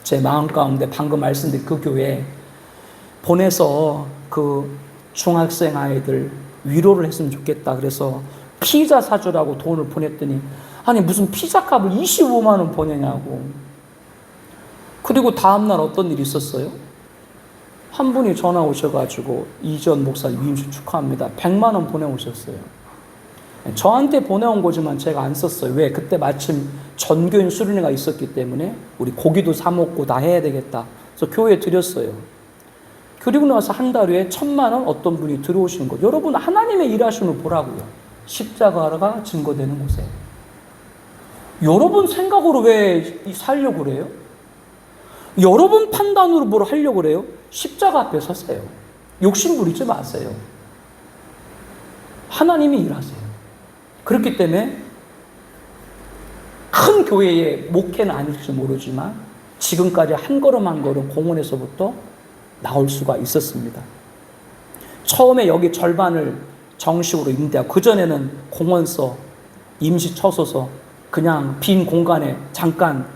제 마음 가운데 방금 말씀드린 그 교회에 보내서 그 중학생 아이들 위로를 했으면 좋겠다. 그래서 피자 사주라고 돈을 보냈더니 아니 무슨 피자 값을 25만 원 보내냐고. 그리고 다음날 어떤 일이 있었어요? 한 분이 전화 오셔가지고 이전 목사님 위임식 축하합니다. 100만 원 보내오셨어요. 저한테 보내온 거지만 제가 안 썼어요. 왜? 그때 마침 전교인 수련회가 있었기 때문에 우리 고기도 사 먹고 다 해야 되겠다. 그래서 교회에 드렸어요. 그리고 나서 한 달 후에 1,000만 원 어떤 분이 들어오신 거. 여러분 하나님의 일하심을 보라고요. 십자가가 증거되는 곳에. 여러분 생각으로 왜 살려고 그래요? 여러분 판단으로 뭘 하려고 그래요? 십자가 앞에 서세요. 욕심 부리지 마세요. 하나님이 일하세요. 그렇기 때문에 큰 교회의 목회는 아닐지 모르지만 지금까지 한 걸음 한 걸음 공원에서부터 나올 수가 있었습니다. 처음에 여기 절반을 정식으로 임대하고 그전에는 공원서 임시 처소서 그냥 빈 공간에 잠깐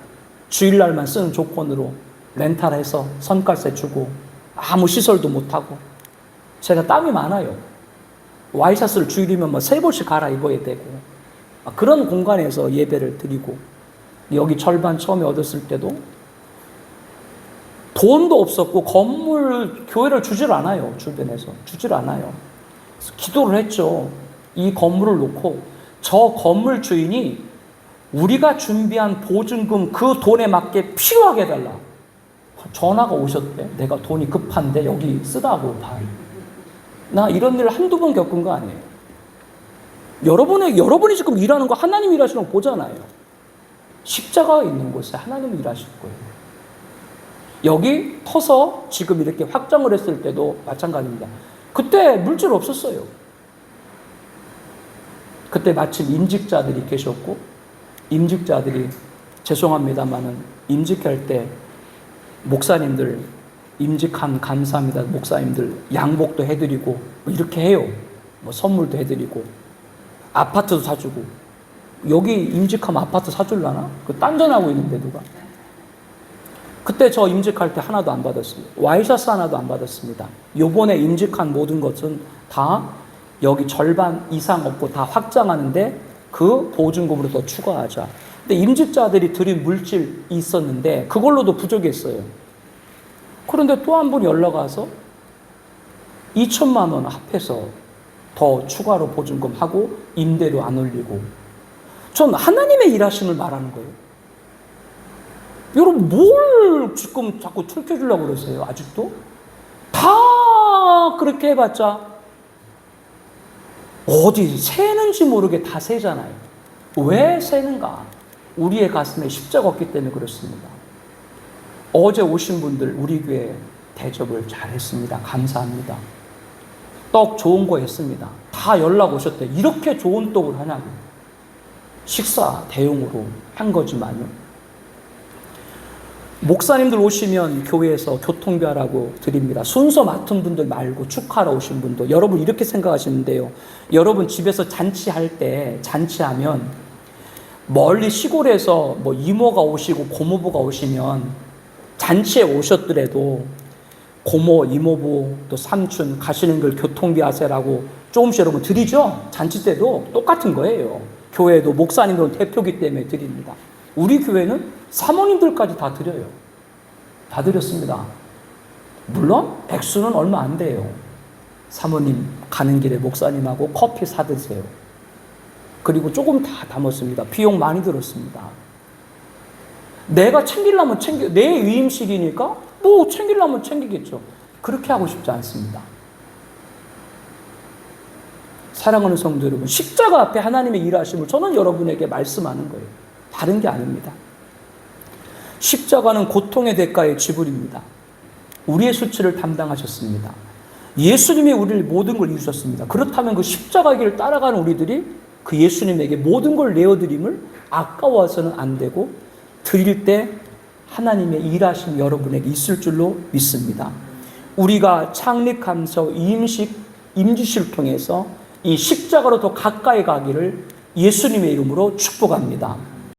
주일날만 쓰는 조건으로 렌탈해서 선가세 주고 아무 시설도 못하고 제가 땀이 많아요. 와이셔츠를 주일이면 뭐 3번씩 갈아입어야 되고 그런 공간에서 예배를 드리고 여기 절반 처음에 얻었을 때도 돈도 없었고 건물 교회를 주질 않아요. 주변에서 주질 않아요. 그래서 기도를 했죠. 이 건물을 놓고 저 건물 주인이 우리가 준비한 보증금 그 돈에 맞게 필요하게 해달라. 전화가 오셨대. 내가 돈이 급한데 여기 쓰라고 봐. 나 이런 일을 한두 번 겪은 거 아니에요. 여러분이 지금 일하는 거 하나님 일하시는 거 보잖아요. 십자가가 있는 곳에 하나님이 일하실 거예요. 여기 터서 지금 이렇게 확장을 했을 때도 마찬가지입니다. 그때 물질 없었어요. 그때 마침 임직자들이 계셨고 임직자들이 죄송합니다만은 임직할 때 목사님들 임직함 감사합니다. 목사님들 양복도 해드리고 뭐 이렇게 해요. 뭐 선물도 해드리고 아파트도 사주고 여기 임직하면 아파트 사줄라나? 그 딴전하고 있는데 누가? 그때 저 임직할 때 하나도 안 받았습니다. 와이셔츠 하나도 안 받았습니다. 요번에 임직한 모든 것은 다 여기 절반 이상 없고 다 확장하는데 그 보증금으로 더 추가하자. 근데 임직자들이 드린 물질이 있었는데 그걸로도 부족했어요. 그런데 또 한 분 연락 와서 2천만 원 합해서 더 추가로 보증금 하고 임대료 안 올리고. 전 하나님의 일하심을 말하는 거예요. 여러분 뭘 지금 자꾸 틀켜주려고 그러세요? 아직도? 다 그렇게 해봤자 어디 새는지 모르게 다 새잖아요. 왜 새는가? 우리의 가슴에 십자가 없기 때문에 그렇습니다. 어제 오신 분들 우리 교회 대접을 잘했습니다. 감사합니다. 떡 좋은 거 했습니다. 다 연락 오셨대. 이렇게 좋은 떡을 하냐고. 식사 대용으로 한 거지만요. 목사님들 오시면 교회에서 교통비하라고 드립니다. 순서 맡은 분들 말고 축하하러 오신 분도. 여러분 이렇게 생각하시면 돼요. 여러분 집에서 잔치할 때 잔치하면 멀리 시골에서 뭐 이모가 오시고 고모부가 오시면 잔치에 오셨더라도 고모, 이모부, 또 삼촌 가시는 길 교통비 하세라고 조금씩 여러분 드리죠? 잔치 때도 똑같은 거예요. 교회도 목사님들은 대표기 때문에 드립니다. 우리 교회는 사모님들까지 다 드려요. 다 드렸습니다. 물론 액수는 얼마 안 돼요. 사모님 가는 길에 목사님하고 커피 사드세요. 그리고 조금 다 담았습니다. 비용 많이 들었습니다. 내가 챙기려면 내 위임식이니까 뭐 챙기려면 챙기겠죠. 그렇게 하고 싶지 않습니다. 사랑하는 성도 여러분, 십자가 앞에 하나님의 일하심을 저는 여러분에게 말씀하는 거예요. 다른 게 아닙니다. 십자가는 고통의 대가의 지불입니다. 우리의 수치를 담당하셨습니다. 예수님이 우리를 모든 걸 이루셨습니다. 그렇다면 그 십자가 길을 따라가는 우리들이 그 예수님에게 모든 걸 내어드림을 아까워서는 안 되고 드릴 때 하나님의 일하심 여러분에게 있을 줄로 믿습니다. 우리가 창립감사 임지식을 통해서 이 십자가로 더 가까이 가기를 예수님의 이름으로 축복합니다.